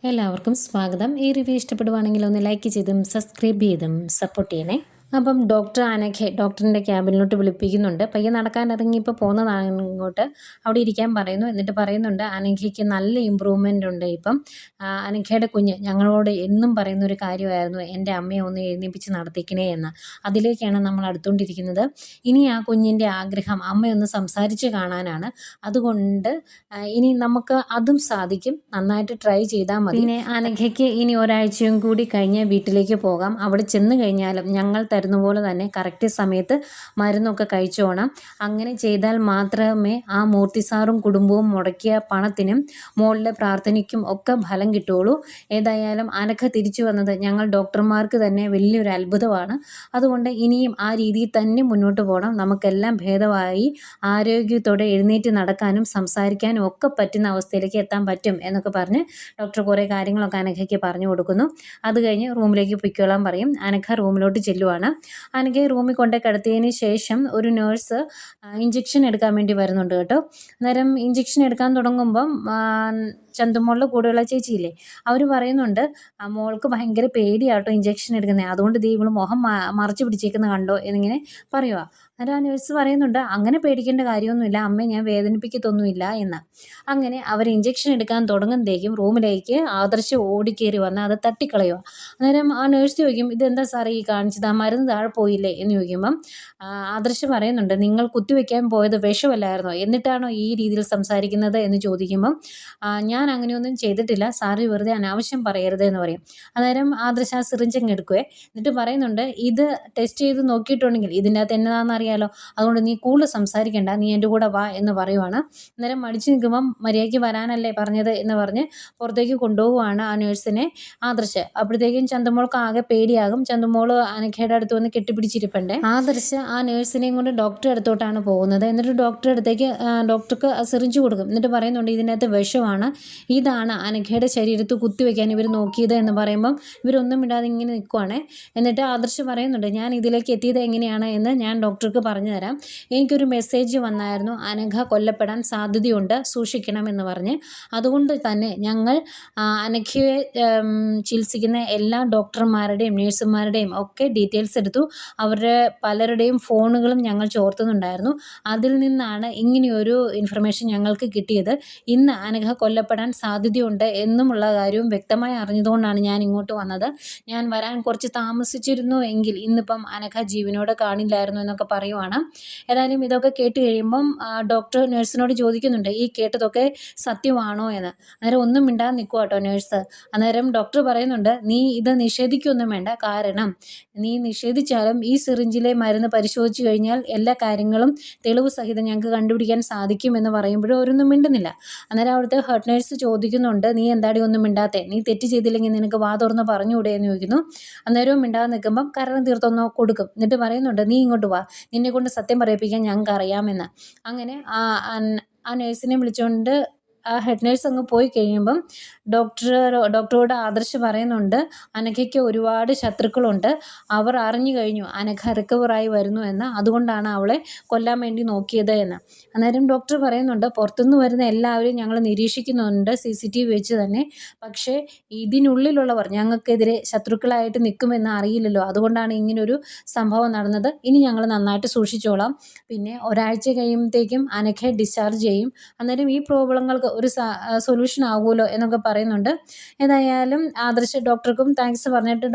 എല്ലാവർക്കും സ്വാഗതം. ഈ റിവ്യൂ ഇഷ്ടപ്പെടുവാണെങ്കിൽ ഒന്ന് ലൈക്ക് ചെയ്തും സബ്സ്ക്രൈബ് ചെയ്തും സപ്പോർട്ട് ചെയ്യണേ. അപ്പം ഡോക്ടർ അനഘ ഡോക്ടറിൻ്റെ ക്യാബിനിലോട്ട് വിളിപ്പിക്കുന്നുണ്ട്. പയ്യെ നടക്കാൻ ഇറങ്ങിയപ്പോൾ പോകുന്നതാണ് ഇങ്ങോട്ട്. അവിടെ ഇരിക്കാൻ പറയുന്നു. എന്നിട്ട് പറയുന്നുണ്ട് അനഘയ്ക്ക് നല്ല ഇമ്പ്രൂവ്മെൻ്റ് ഉണ്ട് ഇപ്പം. അനഘയുടെ കുഞ്ഞ് ഞങ്ങളോട് എന്നും പറയുന്നൊരു കാര്യമായിരുന്നു, എൻ്റെ അമ്മയെ ഒന്ന് എഴുന്നേൽപ്പിച്ച് നടത്തിക്കണേ എന്ന്. അതിലേക്കാണ് നമ്മൾ അടുത്തുകൊണ്ടിരിക്കുന്നത്. ഇനി ആ കുഞ്ഞിൻ്റെ ആഗ്രഹം അമ്മയൊന്ന് സംസാരിച്ച് കാണാനാണ്. അതുകൊണ്ട് ഇനി നമുക്ക് അതും സാധിക്കും. നന്നായിട്ട് ട്രൈ ചെയ്താൽ മതി. പിന്നെ അനഘയ്ക്ക് ഇനി ഒരാഴ്ചയും കൂടി കഴിഞ്ഞ് വീട്ടിലേക്ക് പോകാം. അവിടെ ചെന്ന് കഴിഞ്ഞാലും ഞങ്ങൾ തരുന്ന പോലെ തന്നെ കറക്റ്റ് സമയത്ത് മരുന്നൊക്കെ കഴിച്ചോണം. അങ്ങനെ ചെയ്താൽ മാത്രമേ ആ മൂർത്തി സാറും കുടുംബവും മുടക്കിയ പണത്തിനും മോളുടെ പ്രാർത്ഥനയ്ക്കും ഒക്കെ ഫലം കിട്ടുകയുള്ളൂ. ഏതായാലും അനഘ തിരിച്ചു വന്നത് ഞങ്ങൾ ഡോക്ടർമാർക്ക് തന്നെ വലിയൊരു അത്ഭുതമാണ്. അതുകൊണ്ട് ഇനിയും ആ രീതിയിൽ തന്നെ മുന്നോട്ട് പോകണം. നമുക്കെല്ലാം ഭേദമായി ആരോഗ്യത്തോടെ എഴുന്നേറ്റ് നടക്കാനും സംസാരിക്കാനും ഒക്കെ പറ്റുന്ന അവസ്ഥയിലേക്ക് എത്താൻ പറ്റും എന്നൊക്കെ പറഞ്ഞ് ഡോക്ടർ കുറേ കാര്യങ്ങളൊക്കെ അനഘയ്ക്ക് പറഞ്ഞു കൊടുക്കുന്നു. അത് കഴിഞ്ഞ് റൂമിലേക്ക് പൊയ്ക്കോളാൻ പറയും. അനഘ റൂമിലോട്ട് ചെല്ലുവാണ്. അനഘയെ റൂമിൽ കൊണ്ട് കിടത്തിയതിന് ശേഷം ഒരു നേഴ്സ് ഇഞ്ചക്ഷൻ എടുക്കാൻ വേണ്ടി വരുന്നുണ്ട് കേട്ടോ. അന്നേരം ഇഞ്ചക്ഷൻ എടുക്കാൻ തുടങ്ങുമ്പം ചന്തുമോളുടെ കൂടെയുള്ള ചേച്ചിയില്ലേ, അവർ പറയുന്നുണ്ട് മോൾക്ക് ഭയങ്കര പേടിയാട്ടോ ഇഞ്ചക്ഷൻ എടുക്കുന്നത്, അതുകൊണ്ട് ദേ ഇവള് മുഖം മറച്ചു പിടിച്ചേക്കുന്ന കണ്ടോ എന്നിങ്ങനെ പറയുക. അന്നേരം ആ നേഴ്സ് പറയുന്നുണ്ട് അങ്ങനെ പേടിക്കേണ്ട കാര്യമൊന്നുമില്ല അമ്മേ, ഞാൻ വേദനിപ്പിക്കത്തൊന്നുമില്ല എന്ന്. അങ്ങനെ അവർ ഇഞ്ചക്ഷൻ എടുക്കാൻ തുടങ്ങുമ്പോഴേക്കും റൂമിലേക്ക് ആദർശ് ഓടിക്കേറി വന്ന് അത് തട്ടിക്കളയുക. അന്നേരം ആ നേഴ്സ് ചോദിക്കും, ഇതെന്താ സാറേ ഈ കാണിച്ചത്, ആ മരുന്ന് താഴെ പോയില്ലേ എന്ന് ചോദിക്കുമ്പം ആദർശ് പറയുന്നുണ്ട്, നിങ്ങൾ കുത്തിവെക്കാൻ പോയത് വിഷമല്ലായിരുന്നോ, എന്നിട്ടാണോ ഈ രീതിയിൽ സംസാരിക്കുന്നത് എന്ന് ചോദിക്കുമ്പം ഞാൻ അങ്ങനെയൊന്നും ചെയ്തിട്ടില്ല സാറ്, വെറുതെ അനാവശ്യം പറയരുത് എന്ന് പറയും. അന്നേരം ആദർശ് ആ സിറിഞ്ചങ്ങ് എടുക്കുവേ. എന്നിട്ട് പറയുന്നുണ്ട്, ഇത് ടെസ്റ്റ് ചെയ്ത് നോക്കിയിട്ടുണ്ടെങ്കിൽ ഇതിൻ്റെ അകത്ത് എന്നതാണെന്ന് അറിയാലോ, അതുകൊണ്ട് നീ കൂടുതൽ സംസാരിക്കേണ്ട, നീ എൻ്റെ കൂടെ വാ എന്ന് പറയുവാണ്. അന്നേരം മടിച്ചു നിൽക്കുമ്പം മര്യാദയ്ക്ക് വരാനല്ലേ പറഞ്ഞത് എന്ന് പറഞ്ഞ് പുറത്തേക്ക് കൊണ്ടുപോകുവാണ് ആ നേഴ്സിനെ ആദർശ്. അപ്പോഴത്തേക്കും ചന്തുമോൾക്ക് ആകെ പേടിയാകും. ചന്തുമോൾ അനഘയുടെ അടുത്ത് വന്ന് കെട്ടിപ്പിടിച്ചിരിപ്പണ്ടേ. ആദർശ് ആ നേഴ്സിനെയും കൊണ്ട് ഡോക്ടറെ അടുത്തോട്ടാണ് പോകുന്നത്. എന്നിട്ട് ഡോക്ടറെ അടുത്തേക്ക് ഡോക്ടർക്ക് സിറിഞ്ച് കൊടുക്കും. എന്നിട്ട് പറയുന്നുണ്ട്, ഇതിനകത്ത് വിഷമാണ്, ഇതാണ് അനഘയുടെ ശരീരത്ത് കുത്തിവെക്കാൻ ഇവർ നോക്കിയത് എന്ന് പറയുമ്പം ഇവരൊന്നും ഇടാതെ ഇങ്ങനെ നിൽക്കുവാണേ. എന്നിട്ട് ആദർശ് പറയുന്നുണ്ട്, ഞാൻ ഇതിലേക്ക് എത്തിയത് എങ്ങനെയാണ് എന്ന് ഞാൻ ഡോക്ടർക്ക് പറഞ്ഞു തരാം. എനിക്കൊരു മെസ്സേജ് വന്നായിരുന്നു, അനഘ കൊല്ലപ്പെടാൻ സാധ്യതയുണ്ട്, സൂക്ഷിക്കണമെന്ന് പറഞ്ഞ്. അതുകൊണ്ട് തന്നെ ഞങ്ങൾ അനഘയെ ചികിത്സിക്കുന്ന എല്ലാ ഡോക്ടർമാരുടെയും നേഴ്സുമാരുടെയും ഒക്കെ ഡീറ്റെയിൽസ് എടുത്തു. അവരുടെ പലരുടെയും ഫോണുകളും ഞങ്ങൾ ചോർത്തുന്നുണ്ടായിരുന്നു. അതിൽ നിന്നാണ് ഇങ്ങനെയൊരു ഇൻഫർമേഷൻ ഞങ്ങൾക്ക് കിട്ടിയത്. ഇന്ന് അനഘ കൊല്ലപ്പെടാൻ സാധ്യതയുണ്ട് എന്നുമുള്ള കാര്യവും വ്യക്തമായി അറിഞ്ഞതുകൊണ്ടാണ് ഞാൻ ഇങ്ങോട്ട് വന്നത്. ഞാൻ വരാൻ കുറച്ച് താമസിച്ചിരുന്നു എങ്കിൽ ഇന്നിപ്പം അനഘ ജീവനോടെ കാണില്ലായിരുന്നു എന്നൊക്കെ പറയുവാണ്. ഏതായാലും ഇതൊക്കെ കേട്ട് കഴിയുമ്പം ഡോക്ടർ നേഴ്സിനോട് ചോദിക്കുന്നുണ്ട്, ഈ കേട്ടതൊക്കെ സത്യമാണോ എന്ന്. അന്നേരം ഒന്നും മിണ്ടാതെ നിൽക്കുക കേട്ടോ നേഴ്സ്. അന്നേരം ഡോക്ടർ പറയുന്നുണ്ട്, നീ ഇത് നിഷേധിക്കൊന്നും വേണ്ട, കാരണം നീ നിഷേധിച്ചാലും ഈ സിറിഞ്ചിലെ മരുന്ന് പരിശോധിച്ച് കഴിഞ്ഞാൽ എല്ലാ കാര്യങ്ങളും തെളിവ് സഹിതം ഞങ്ങൾക്ക് കണ്ടുപിടിക്കാൻ സാധിക്കുമെന്ന് പറയുമ്പോഴും അവരൊന്നും മിണ്ടുന്നില്ല. അന്നേരം അവിടുത്തെ ഹെഡ് നേഴ്സ് ചോദിക്കുന്നുണ്ട്, നീ എന്താടി ഒന്നും മിണ്ടാത്തെ, നീ തെറ്റ് ചെയ്തില്ലെങ്കിൽ നിനക്ക് വാ തുറന്ന് പറഞ്ഞുകൂടെ എന്ന് ചോദിക്കുന്നു. അന്നേരവും മിണ്ടാതെ നിൽക്കുമ്പം കാരണം തീർത്തൊന്ന് കൊടുക്കും. എന്നിട്ട് പറയുന്നുണ്ട്, നീ ഇങ്ങോട്ട് വാ, നിന്നെ കൊണ്ട് സത്യം പറയിപ്പിക്കാൻ ഞങ്ങൾക്ക് അറിയാമെന്ന്. അങ്ങനെ ആ നേഴ്സിനെ വിളിച്ചുകൊണ്ട് ആ ഹെഡ് നേഴ്സ് അങ്ങ് പോയി കഴിയുമ്പം ഡോക്ടറോട് ആദർശ് പറയുന്നുണ്ട്, അനഘയ്ക്ക് ഒരുപാട് ശത്രുക്കളുണ്ട്, അവർ അറിഞ്ഞു കഴിഞ്ഞു അനഘ റിക്കവറായി വരുന്നു എന്ന്, അതുകൊണ്ടാണ് അവളെ കൊല്ലാൻ വേണ്ടി നോക്കിയത് എന്ന്. അന്നേരം ഡോക്ടർ പറയുന്നുണ്ട്, പുറത്തുനിന്ന് വരുന്ന എല്ലാവരും ഞങ്ങൾ നിരീക്ഷിക്കുന്നുണ്ട് CCTV വെച്ച് തന്നെ, പക്ഷേ ഇതിനുള്ളിലുള്ളവർ ഞങ്ങൾക്കെതിരെ ശത്രുക്കളായിട്ട് നിൽക്കുമെന്ന് അറിയില്ലല്ലോ, അതുകൊണ്ടാണ് ഇങ്ങനൊരു സംഭവം നടന്നത്. ഇനി ഞങ്ങൾ നന്നായിട്ട് സൂക്ഷിച്ചോളാം. പിന്നെ ഒരാഴ്ച കഴിയുമ്പോഴത്തേക്കും അനഘയെ ഡിസ്ചാർജ് ചെയ്യും. അന്നേരം ഈ പ്രോബ്ലങ്ങൾക്ക് ഒരു സൊല്യൂഷൻ ആകുമല്ലോ എന്നൊക്കെ പറയുന്നുണ്ട്. ഏതായാലും ആദർശ് ഡോക്ടർക്കും താങ്ക്സ് പറഞ്ഞിട്ട്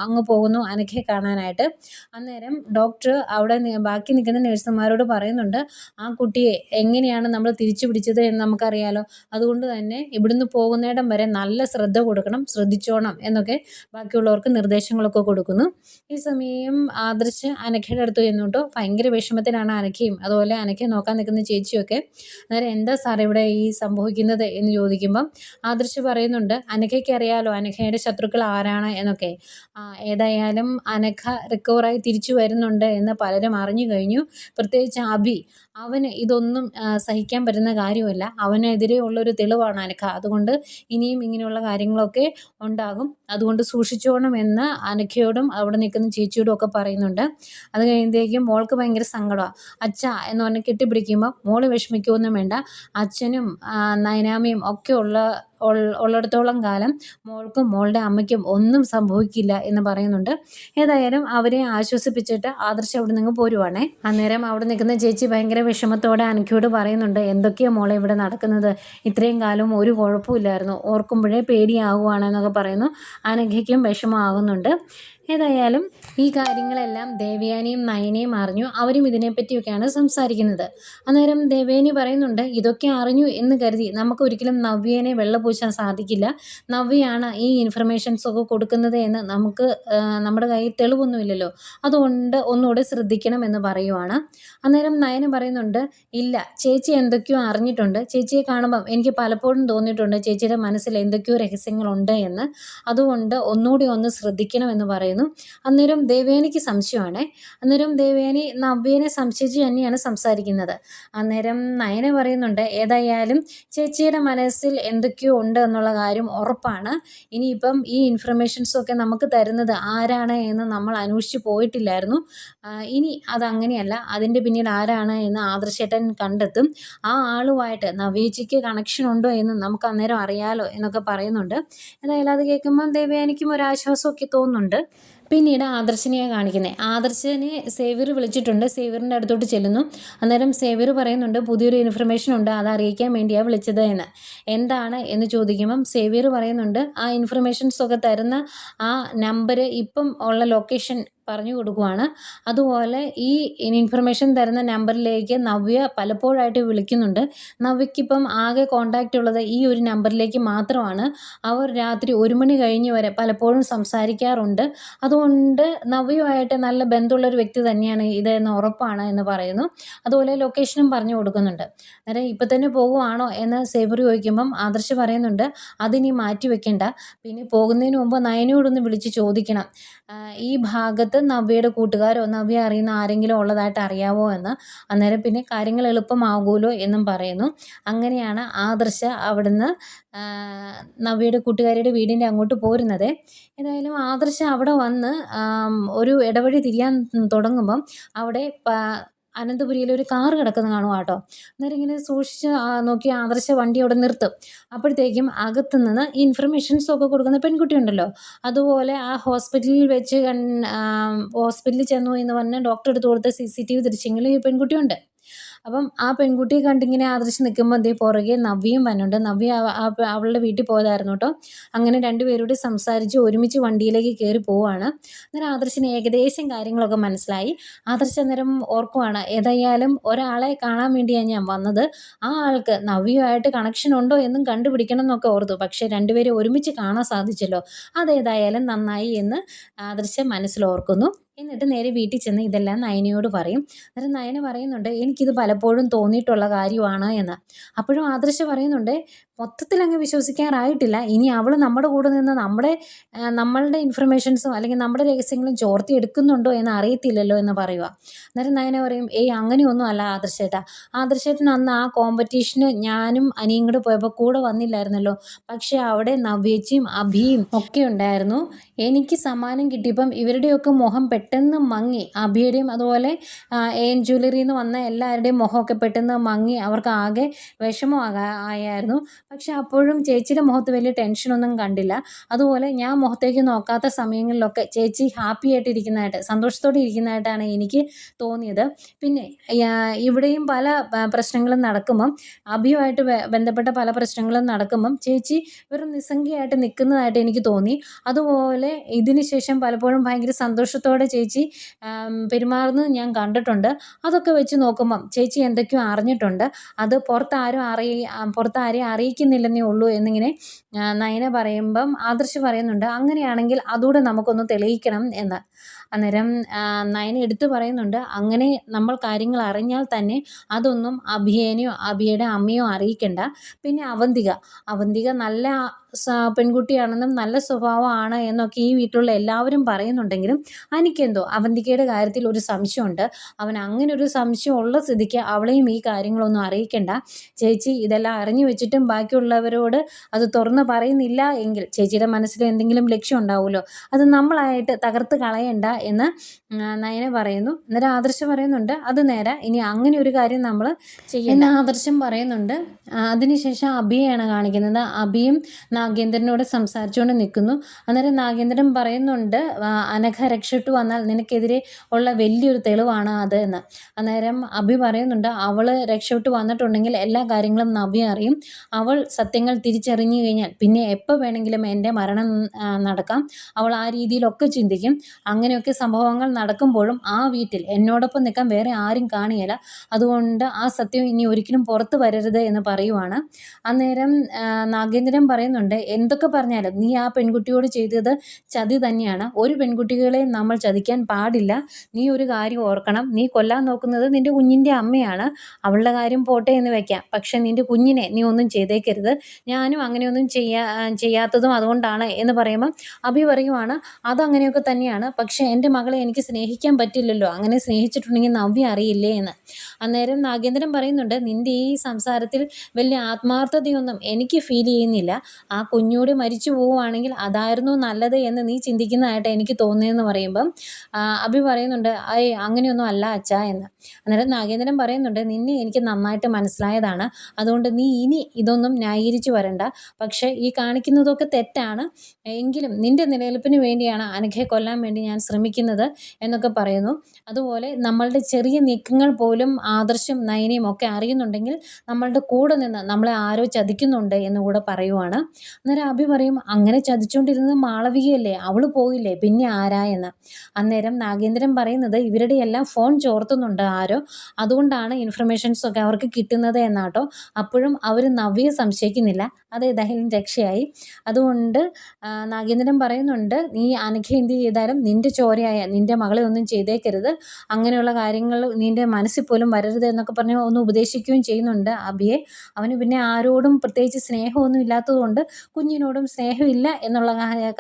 അങ്ങ് പോകുന്നു അനഘയെ കാണാനായിട്ട്. അന്നേരം ഡോക്ടർ അവിടെ ബാക്കി നിൽക്കുന്ന നഴ്സുമാരോട് പറയുന്നുണ്ട്, ആ കുട്ടിയെ എങ്ങനെയാണ് നമ്മൾ തിരിച്ചു പിടിച്ചത് എന്ന് നമുക്കറിയാലോ, അതുകൊണ്ട് തന്നെ ഇവിടുന്ന് പോകുന്നിടം വരെ നല്ല ശ്രദ്ധ കൊടുക്കണം, ശ്രദ്ധിച്ചോണം എന്നൊക്കെ ബാക്കിയുള്ളവർക്ക് നിർദ്ദേശങ്ങളൊക്കെ കൊടുക്കുന്നു. ഈ സമയം ആദർശ് അനഘയുടെ അടുത്ത് ചെന്നിട്ടോ ഭയങ്കര വിഷമത്തിലാണ് അനഘയും അതുപോലെ അനഘയെ നോക്കാൻ നിൽക്കുന്ന ചേച്ചിയൊക്കെ. അന്നേരം എന്താ സാർ ഇവിടെ ഈ സംഭവിക്കുന്നത് എന്ന് ചോദിക്കുമ്പം ആദർശ് പറയുന്നുണ്ട്, അനഘയ്ക്ക് അറിയാലോ അനഘയുടെ ശത്രുക്കൾ ആരാണ് എന്നൊക്കെ. ഏതായാലും അനഘ റിക്കവറായി തിരിച്ചു വരുന്നുണ്ട് എന്ന് പലരും അറിഞ്ഞു കഴിഞ്ഞു. പ്രത്യേകിച്ച് അഭി, അവന് ഇതൊന്നും സഹിക്കാൻ പറ്റുന്ന കാര്യമല്ല, അവനെതിരെ ഉള്ളൊരു തെളിവാണ് അനഘ. അതുകൊണ്ട് ഇനിയും ഇങ്ങനെയുള്ള കാര്യങ്ങളൊക്കെ ഉണ്ടാകും, അതുകൊണ്ട് സൂക്ഷിച്ചോണം എന്ന് അനഘയോടും അവിടെ നിൽക്കുന്ന ചേച്ചിയോടും ഒക്കെ പറയുന്നുണ്ട്. അത് കഴിയുമ്പോഴേക്കും മോൾക്ക് ഭയങ്കര സങ്കടമാണ്. അച്ഛ എന്ന് പറഞ്ഞ് കെട്ടിപ്പിടിക്കുമ്പോൾ മോള് വിഷമിക്കുമൊന്നും വേണ്ട, അച്ഛനും നയനാമയും ഒക്കെ ഉള്ളിടത്തോളം കാലം മോൾക്കും മോളുടെ അമ്മയ്ക്കും ഒന്നും സംഭവിക്കില്ല എന്ന് പറയുന്നുണ്ട്. ഏതായാലും അവരെ ആശ്വസിപ്പിച്ചിട്ട് ആദർശ് അവിടെ നിന്ന് പോരുവാണേ. അന്നേരം അവിടെ നിൽക്കുന്ന ചേച്ചി ഭയങ്കര വിഷമത്തോടെ അനഘയോട് പറയുന്നുണ്ട്, എന്തൊക്കെയാണ് മോളെ ഇവിടെ നടക്കുന്നത്, ഇത്രയും കാലം ഒരു കുഴപ്പമില്ലായിരുന്നു, ഓർക്കുമ്പോഴേ പേടിയാവുകയാണെന്നൊക്കെ പറയുന്നു. അനഘയ്ക്കും വിഷമമാകുന്നുണ്ട്. ഏതായാലും ഈ കാര്യങ്ങളെല്ലാം ദേവയാനിയും നയനയും അറിഞ്ഞു. അവരും ഇതിനെപ്പറ്റിയൊക്കെയാണ് സംസാരിക്കുന്നത്. അന്നേരം ദേവയാനി പറയുന്നുണ്ട്, ഇതൊക്കെ അറിഞ്ഞു എന്ന് കരുതി നമുക്ക് ഒരിക്കലും നവ്യേനെ വെള്ളപൂശാൻ സാധിക്കില്ല. നവ്യയാണ് ഈ ഇൻഫർമേഷൻസൊക്കെ കൊടുക്കുന്നത് എന്ന് നമുക്ക് നമ്മുടെ കയ്യിൽ തെളിവൊന്നുമില്ലല്ലോ, അതുകൊണ്ട് ഒന്നുകൂടെ ശ്രദ്ധിക്കണം എന്ന് പറയുവാണ്. അന്നേരം നയന പറയുന്നുണ്ട്, ഇല്ല, ചേച്ചി എന്തൊക്കെയോ അറിഞ്ഞിട്ടുണ്ട്. ചേച്ചിയെ കാണുമ്പം എനിക്ക് പലപ്പോഴും തോന്നിയിട്ടുണ്ട് ചേച്ചിയുടെ മനസ്സിൽ എന്തൊക്കെയോ രഹസ്യങ്ങളുണ്ട് എന്ന്, അതുകൊണ്ട് ഒന്നുകൂടി ഒന്ന് ശ്രദ്ധിക്കണമെന്ന് പറയുന്നു. അന്നേരം ദേവയാനിക്ക് സംശയമാണ്. അന്നേരം ദേവയാനി നവ്യനെ സംശയിച്ച് തന്നെയാണ് സംസാരിക്കുന്നത്. അന്നേരം നയന പറയുന്നുണ്ട്, ഏതായാലും ചേച്ചിയുടെ മനസ്സിൽ എന്തൊക്കെയോ ഉണ്ട് എന്നുള്ള കാര്യം ഉറപ്പാണ്. ഇനിയിപ്പം ഈ ഇൻഫർമേഷൻസൊക്കെ നമുക്ക് തരുന്നത് ആരാണ് എന്ന് നമ്മൾ അന്വേഷിച്ച് പോയിട്ടില്ലായിരുന്നു. ഇനി അതങ്ങനെയല്ല, അതിൻ്റെ പിന്നീട് ആരാണ് എന്ന് ആദർശേട്ടൻ കണ്ടെത്തും. ആ ആളുമായിട്ട് നവ്യേച്ചിക്ക് കണക്ഷൻ ഉണ്ടോ എന്ന് നമുക്ക് അന്നേരം അറിയാലോ എന്നൊക്കെ പറയുന്നുണ്ട്. ഏതായാലും അത് കേൾക്കുമ്പം ദേവയാനിക്കും ഒരു ആശ്വാസമൊക്കെ തോന്നുന്നുണ്ട്. പിന്നീട് ആദർശിനെയാണ് കാണിക്കുന്നത്. ആദർശിനെ സേവ്യർ വിളിച്ചിട്ടുണ്ട്. സേവ്യറിൻ്റെ അടുത്തോട്ട് ചെല്ലുന്നു. അന്നേരം സേവ്യർ പറയുന്നുണ്ട്, പുതിയൊരു ഇൻഫർമേഷൻ ഉണ്ട്, അത് അറിയിക്കാൻ വേണ്ടിയാണ് വിളിച്ചത് എന്ന്. എന്താണ് എന്ന് ചോദിക്കുമ്പം സേവ്യർ പറയുന്നുണ്ട്, ആ ഇൻഫർമേഷൻസൊക്കെ തരുന്ന ആ നമ്പർ ഇപ്പം ഉള്ള ലൊക്കേഷൻ പറഞ്ഞു കൊടുക്കുവാണ്. അതുപോലെ ഈ ഇൻഫർമേഷൻ തരുന്ന നമ്പറിലേക്ക് നവ്യ പലപ്പോഴായിട്ട് വിളിക്കുന്നുണ്ട്. നവ്യക്കിപ്പം ആകെ കോണ്ടാക്റ്റ് ഉള്ളത് ഈ ഒരു നമ്പറിലേക്ക് മാത്രമാണ്. അവർ രാത്രി 1 മണി കഴിഞ്ഞ് വരെ പലപ്പോഴും സംസാരിക്കാറുണ്ട്. അതുകൊണ്ട് നവ്യയുമായിട്ട് നല്ല ബന്ധമുള്ളൊരു വ്യക്തി തന്നെയാണ് ഇത് എന്ന് ഉറപ്പാണ് എന്ന് പറയുന്നു. അതുപോലെ ലൊക്കേഷനും പറഞ്ഞു കൊടുക്കുന്നുണ്ട്. അന്നേരം ഇപ്പം തന്നെ പോകുവാണോ എന്ന് സേവർ ചോദിക്കുമ്പം ആദർശ് പറയുന്നുണ്ട്, അതിനി മാറ്റി വെക്കണ്ട, പിന്നെ പോകുന്നതിന് മുമ്പ് നയനയോടൊന്ന് വിളിച്ച് ചോദിക്കണം, ഈ ഭാഗത്ത് നവ്യയുടെ കൂട്ടുകാരോ നവ്യ അറിയുന്ന ആരെങ്കിലും ഉള്ളതായിട്ട് അറിയാവോ എന്ന്. അന്നേരം പിന്നെ കാര്യങ്ങൾ എളുപ്പമാകുമല്ലോ എന്നും പറയുന്നു. അങ്ങനെയാണ് ആദർശ അവിടുന്ന് നവ്യയുടെ കൂട്ടുകാരിയുടെ വീടിൻ്റെ അങ്ങോട്ട് പോരുന്നത്. ഏതായാലും ആദർശ അവിടെ വന്ന് ഒരു ഇടവഴി തിരിയാൻ തുടങ്ങുമ്പം അവിടെ അനന്തപുരിയിൽ ഒരു കാറ് കിടക്കുന്നത് കാണുക കേട്ടോ. അന്നേരം ഇങ്ങനെ സൂക്ഷിച്ച് നോക്കി ആദർശ വണ്ടി അവിടെ നിർത്തും. അപ്പോഴത്തേക്കും അകത്തു നിന്ന് ഇൻഫർമേഷൻസൊക്കെ കൊടുക്കുന്ന പെൺകുട്ടി ഉണ്ടല്ലോ, അതുപോലെ ആ ഹോസ്പിറ്റലിൽ വെച്ച് ഹോസ്പിറ്റലിൽ ചെന്നു എന്ന് പറഞ്ഞ് ഡോക്ടർ എടുത്ത് കൊടുത്ത CCTV ദൃശ്യങ്ങളിൽ ഈ പെൺകുട്ടിയുണ്ട്. അപ്പം ആ പെൺകുട്ടിയെ കണ്ടിങ്ങനെ ആദർശ് നിൽക്കുമ്പോൾ അതേ പുറകെ നവ്യയും വന്നുണ്ട്. നവ്യ അവളുടെ വീട്ടിൽ പോയതായിരുന്നു കേട്ടോ. അങ്ങനെ രണ്ടുപേരോട് സംസാരിച്ച് ഒരുമിച്ച് വണ്ടിയിലേക്ക് കയറി പോവുകയാണ്. അന്നേരം ആദർശിന് ഏകദേശം കാര്യങ്ങളൊക്കെ മനസ്സിലായി. ആദർശ് അന്നേരം ഓർക്കുവാണ്, ഏതായാലും ഒരാളെ കാണാൻ വേണ്ടിയാണ് ഞാൻ വന്നത്, ആ ആൾക്ക് നവ്യയുമായിട്ട് കണക്ഷൻ ഉണ്ടോ എന്നും കണ്ടുപിടിക്കണം എന്നൊക്കെ ഓർത്തു. പക്ഷേ രണ്ടുപേരെ ഒരുമിച്ച് കാണാൻ സാധിച്ചല്ലോ, അതേതായാലും നന്നായി എന്ന് ആദർശ് മനസ്സിലോർക്കുന്നു. എന്നിട്ട് നേരെ വീട്ടിൽ ചെന്ന് ഇതെല്ലാം നയനയോട് പറയും. അന്നേരം നയന പറയുന്നുണ്ട്, എനിക്കിത് പലപ്പോഴും തോന്നിയിട്ടുള്ള കാര്യമാണ് എന്ന്. അപ്പോഴും ആദർശ് പറയുന്നുണ്ട്, മൊത്തത്തിൽ അങ്ങ് വിശ്വസിക്കാറായിട്ടില്ല, ഇനി അവൾ നമ്മുടെ കൂടെ നിന്ന് നമ്മളുടെ ഇൻഫർമേഷൻസും അല്ലെങ്കിൽ നമ്മുടെ രഹസ്യങ്ങളും ചോർത്തി എടുക്കുന്നുണ്ടോ എന്ന് അറിയത്തില്ലല്ലോ എന്ന് പറയുക. അന്നേരം നയന പറയും, അങ്ങനെയൊന്നും അല്ല ആദർശേട്ടാ, ആദർശേട്ടൻ അന്ന് ആ കോമ്പറ്റീഷന് ഞാനും അനിയും കൂടെ പോയപ്പോൾ കൂടെ വന്നില്ലായിരുന്നല്ലോ, പക്ഷേ അവിടെ നവ്യേച്ചിയും അഭിയും ഒക്കെ ഉണ്ടായിരുന്നു. എനിക്ക് സമ്മാനം കിട്ടിയപ്പം ഇവരുടെയൊക്കെ മുഖം പെട്ടെന്ന് മങ്ങി, അഭിയുടെയും അതുപോലെ AN ജ്വല്ലറിയിൽ നിന്ന് വന്ന എല്ലാവരുടെയും മുഖമൊക്കെ പെട്ടെന്ന് മങ്ങി, അവർക്ക് ആകെ ആയായിരുന്നു. പക്ഷെ അപ്പോഴും ചേച്ചിയുടെ മുഖത്ത് വലിയ ടെൻഷനൊന്നും കണ്ടില്ല. അതുപോലെ ഞാൻ മുഖത്തേക്ക് നോക്കാത്ത സമയങ്ങളിലൊക്കെ ചേച്ചി ഹാപ്പി ആയിട്ടിരിക്കുന്നതായിട്ട്, സന്തോഷത്തോടെ ഇരിക്കുന്നതായിട്ടാണ് എനിക്ക് തോന്നിയത്. പിന്നെ ഇവിടെയും പല പ്രശ്നങ്ങളും നടക്കുമ്പം, അഭിയുമായിട്ട് ബന്ധപ്പെട്ട പല പ്രശ്നങ്ങളും നടക്കുമ്പം ചേച്ചി വെറും നിസ്സംഗിയായിട്ട് നിൽക്കുന്നതായിട്ട് എനിക്ക് തോന്നി. അതുപോലെ ഇതിന് ശേഷം പലപ്പോഴും ഭയങ്കര സന്തോഷത്തോടെ ചേച്ചി പെരുമാറുന്നത് ഞാൻ കണ്ടിട്ടുണ്ട്. അതൊക്കെ വെച്ച് നോക്കുമ്പം ചേച്ചി എന്തൊക്കെയോ അറിഞ്ഞിട്ടുണ്ട്, അത് പുറത്താരെയും അറിയിക്കുന്നില്ലെന്നേ ഉള്ളൂ എന്നിങ്ങനെ നയന പറയുമ്പം ആദർശ് പറയുന്നുണ്ട്, അങ്ങനെയാണെങ്കിൽ അതുകൂടെ നമുക്കൊന്ന് തെളിയിക്കണം എന്ന്. അന്നേരം നയന എടുത്തു പറയുന്നുണ്ട്, അങ്ങനെ നമ്മൾ കാര്യങ്ങൾ അറിഞ്ഞാൽ തന്നെ അതൊന്നും അഭിയേനെയോ അഭിയുടെ അമ്മയോ അറിയിക്കണ്ട. പിന്നെ അവന്തിക നല്ല പെൺകുട്ടിയാണെന്നും നല്ല സ്വഭാവമാണ് എന്നൊക്കെ ഈ വീട്ടിലുള്ള എല്ലാവരും പറയുന്നുണ്ടെങ്കിലും എനിക്കെന്തോ അവന്തികയുടെ കാര്യത്തിൽ ഒരു സംശയമുണ്ട്. അവൻ അങ്ങനെ ഒരു സംശയം ഉള്ള സ്ഥിതിക്ക് അവളെയും ഈ കാര്യങ്ങളൊന്നും അറിയിക്കണ്ട. ചേച്ചി ഇതെല്ലാം അറിഞ്ഞു വെച്ചിട്ടും ബാക്കിയുള്ളവരോട് അത് തുറന്ന് പറയുന്നില്ല എങ്കിൽ ചേച്ചിയുടെ മനസ്സിൽ എന്തെങ്കിലും ലക്ഷ്യം ഉണ്ടാവുമല്ലോ, അത് നമ്മളായിട്ട് തകർത്ത് കളയണ്ട എന്ന് നയന പറയുന്നു. അന്നേരം ആദർശ് പറയുന്നുണ്ട് അത് നേരെ, ഇനി അങ്ങനെ ഒരു കാര്യം നമ്മൾ ചെയ്യുന്ന ആദർശം പറയുന്നുണ്ട്. അതിനുശേഷം അഭിയെയാണ് കാണിക്കുന്നത്. അഭിയും നാഗേന്ദ്രനോട് സംസാരിച്ചുകൊണ്ട് നിൽക്കുന്നു. അന്നേരം നാഗേന്ദ്രൻ പറയുന്നുണ്ട് അനഘ രക്ഷപ്പെട്ടു വന്നാൽ നിനക്കെതിരെ ഉള്ള വലിയൊരു തെളിവാണ് അത് എന്ന്. അന്നേരം അഭി പറയുന്നുണ്ട് അവൾ രക്ഷപ്പെട്ടു വന്നിട്ടുണ്ടെങ്കിൽ എല്ലാ കാര്യങ്ങളും നവ്യ അറിയും. അവൾ സത്യങ്ങൾ തിരിച്ചറിഞ്ഞു കഴിഞ്ഞാൽ പിന്നെ എപ്പോൾ വേണമെങ്കിലും എൻ്റെ മരണം നടക്കാം. അവൾ ആ രീതിയിലൊക്കെ ചിന്തിക്കും. അങ്ങനെയൊക്കെ സംഭവങ്ങൾ നടക്കുമ്പോഴും ആ വീട്ടിൽ എന്നോടൊപ്പം നിൽക്കാൻ വേറെ ആരും കാണിയല്ല. അതുകൊണ്ട് ആ സത്യം ഇനി ഒരിക്കലും പുറത്ത് വരരുത് എന്ന് പറയുവാണ്. അന്നേരം നാഗേന്ദ്രൻ പറയുന്നുണ്ട് എന്തൊക്കെ പറഞ്ഞാലും നീ ആ പെൺകുട്ടിയോട് ചെയ്തത് ചതി തന്നെയാണ്. ഒരു പെൺകുട്ടികളെ നമ്മൾ ചതിക്കാൻ പാടില്ല. നീ ഒരു കാര്യം ഓർക്കണം, നീ കൊല്ലാൻ നോക്കുന്നത് നിൻ്റെ കുഞ്ഞിൻ്റെ അമ്മയാണ്. അവളുടെ കാര്യം പോട്ടെ എന്ന് വെക്കാം, പക്ഷെ നിൻ്റെ കുഞ്ഞിനെ നീ ഒന്നും ചെയ്തേക്കരുത്. ഞാനും അങ്ങനെയൊന്നും ചെയ്യാത്തതും അതുകൊണ്ടാണ് എന്ന് പറയുമ്പം അഭി പറയുവാണ് അതങ്ങനെയൊക്കെ തന്നെയാണ്, പക്ഷേ എൻ്റെ മകളെ എനിക്ക് സ്നേഹിക്കാൻ പറ്റില്ലല്ലോ. അങ്ങനെ സ്നേഹിച്ചിട്ടുണ്ടെങ്കിൽ നവ്യ അറിയില്ലേ എന്ന്. അന്നേരം നാഗേന്ദ്രൻ പറയുന്നുണ്ട് നിൻ്റെ ഈ സംസാരത്തിൽ വലിയ ആത്മാർത്ഥതയൊന്നും എനിക്ക് ഫീൽ ചെയ്യുന്നില്ല. ആ കുഞ്ഞൂടി മരിച്ചു പോവുകയാണെങ്കിൽ അതായിരുന്നു നല്ലത് എന്ന് നീ ചിന്തിക്കുന്നതായിട്ട് എനിക്ക് തോന്നിയെന്ന് പറയുമ്പം അഭി പറയുന്നുണ്ട് അങ്ങനെയൊന്നും അല്ല അച്ഛാ എന്ന്. അന്നേരം നാഗേന്ദ്രൻ പറയുന്നുണ്ട് നിന്നെ എനിക്ക് നന്നായിട്ട് മനസ്സിലായതാണ്. അതുകൊണ്ട് നീ ഇനി ഇതൊന്നും ന്യായീകരിച്ചു വരണ്ട. പക്ഷേ ഈ കാണിക്കുന്നതൊക്കെ തെറ്റാണ്. എങ്കിലും നിൻ്റെ നിലനിൽപ്പിന് വേണ്ടിയാണ് അനഘയെ കൊല്ലാൻ വേണ്ടി ഞാൻ ശ്രമിക്കുന്നത് എന്നൊക്കെ പറയുന്നു. അതുപോലെ നമ്മളുടെ ചെറിയ നീക്കങ്ങൾ പോലും ആദർശം നയനയും ഒക്കെ അറിയുന്നുണ്ടെങ്കിൽ നമ്മളുടെ കൂടെ നിന്ന് നമ്മളെ ആരോ ചതിക്കുന്നുണ്ട് എന്നുകൂടെ പറയുവാണ്. അന്നേരം അഭി പറയും അങ്ങനെ ചതിച്ചുകൊണ്ടിരുന്നത് മാളവികയല്ലേ, അവൾ പോയില്ലേ, പിന്നെ ആരാ എന്ന്. അന്നേരം നാഗേന്ദ്രൻ പറയുന്നത് ഇവരുടെ എല്ലാം ഫോൺ ചോർത്തുന്നുണ്ട് ആരോ, അതുകൊണ്ടാണ് ഇൻഫർമേഷൻസ് ഒക്കെ അവർക്ക് കിട്ടുന്നത് എന്നാട്ടോ. അപ്പോഴും അവർ നവ്യയെ സംശയിക്കുന്നില്ല. അത് ഏതായാലും രക്ഷയായി. അതുകൊണ്ട് നാഗേന്ദ്രൻ പറയുന്നുണ്ട് നീ അനഘ എന്ത് ചെയ്താലും നിൻ്റെ ചോരയായ നിൻ്റെ മകളെ ഒന്നും ചെയ്തേക്കരുത്, അങ്ങനെയുള്ള കാര്യങ്ങൾ നിൻ്റെ മനസ്സിൽ പോലും വരരുത് എന്നൊക്കെ പറഞ്ഞ് ഒന്ന് ഉപദേശിക്കുകയും ചെയ്യുന്നുണ്ട് അഭിയെ. അവന് പിന്നെ ആരോടും പ്രത്യേകിച്ച് സ്നേഹമൊന്നും ഇല്ലാത്തതുകൊണ്ട് കുഞ്ഞിനോടും സ്നേഹമില്ല എന്നുള്ള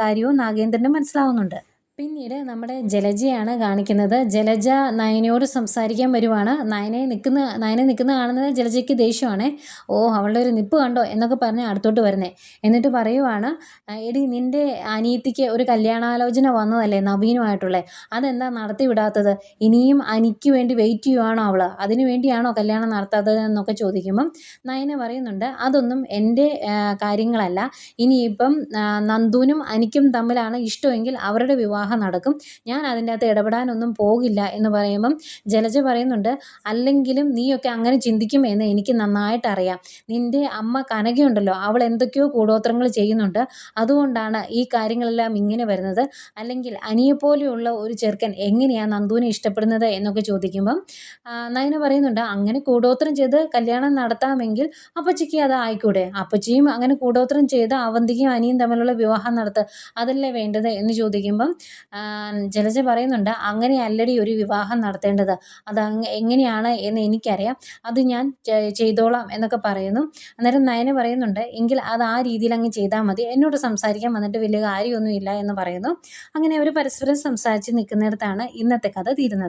കാര്യവും നാഗേന്ദ്രന് മനസ്സിലാവുന്നുണ്ട്. പിന്നീട് നമ്മുടെ ജലജയാണ് കാണിക്കുന്നത്. ജലജ നയനയോട് സംസാരിക്കാൻ വരുവാണ്. നയനെ നിൽക്കുന്ന കാണുന്നത് ജലജയ്ക്ക് ദേഷ്യമാണ്. അവളുടെ ഒരു നിപ്പ് കണ്ടോ എന്നൊക്കെ പറഞ്ഞ് അടുത്തോട്ട് വരുന്നേ. എന്നിട്ട് പറയുവാണ് എടി നിൻ്റെ അനിയത്തിക്ക് ഒരു കല്യാണാലോചന വന്നതല്ലേ നവീനുമായിട്ടുള്ളത്, അതെന്താ നടത്തി വിടാത്തത്? ഇനിയും അനിക്ക് വേണ്ടി വെയിറ്റ് ചെയ്യുവാണോ അവൾ? അതിനു വേണ്ടിയാണോ കല്യാണം നടത്താത്തത് എന്നൊക്കെ ചോദിക്കുമ്പം നയന പറയുന്നുണ്ട് അതൊന്നും എൻ്റെ കാര്യങ്ങളല്ല. ഇനിയിപ്പം നന്ദുവിനും അനിക്കും തമ്മിലാണ് ഇഷ്ടമെങ്കിൽ അവരുടെ വിവാഹം നടക്കും. ഞാൻ അതിൻ്റെ അകത്ത് ഇടപെടാനൊന്നും പോകില്ല എന്ന് പറയുമ്പം ജലജ പറയുന്നുണ്ട് അല്ലെങ്കിലും നീയൊക്കെ അങ്ങനെ ചിന്തിക്കും എന്ന് എനിക്ക് നന്നായിട്ട് അറിയാം. നിൻ്റെ അമ്മ കനകയുണ്ടല്ലോ, അവൾ എന്തൊക്കെയോ കൂടോത്രങ്ങൾ ചെയ്യുന്നുണ്ട്. അതുകൊണ്ടാണ് ഈ കാര്യങ്ങളെല്ലാം ഇങ്ങനെ വരുന്നത്. അല്ലെങ്കിൽ അനിയെപ്പോലെയുള്ള ഒരു ചെറുക്കൻ എങ്ങനെയാണ് നന്ദുവിനെ ഇഷ്ടപ്പെടുന്നത് എന്നൊക്കെ ചോദിക്കുമ്പം നയന പറയുന്നുണ്ട് അങ്ങനെ കൂടോത്രം ചെയ്ത് കല്യാണം നടത്താമെങ്കിൽ അപ്പച്ചിക്ക് അത് ആയിക്കൂടെ? അപ്പച്ചിയും അങ്ങനെ കൂടോത്രം ചെയ്ത് അവന്തികയും അനിയും തമ്മിലുള്ള വിവാഹം നടത്തുക അതല്ലേ വേണ്ടത് എന്ന് ചോദിക്കുമ്പം ജലജ പറയുന്നുണ്ട് അങ്ങനെയല്ലടി ഒരു വിവാഹം നടത്തേണ്ടത്, അത് എങ്ങനെയാണ് എന്ന് എനിക്കറിയാം, അത് ഞാൻ ചെയ്തോളാം എന്നൊക്കെ പറയുന്നു. അന്നേരം നയന പറയുന്നുണ്ട് എങ്കിൽ അത് ആ രീതിയിൽ അങ്ങ് ചെയ്താൽ മതി, എന്നോട് സംസാരിക്കാൻ വന്നിട്ട് വലിയ കാര്യമൊന്നുമില്ല എന്ന് പറയുന്നു. അങ്ങനെ അവർ പരസ്പരം സംസാരിച്ച് നിൽക്കുന്നിടത്താണ് ഇന്നത്തെ കഥ തീരുന്നത്.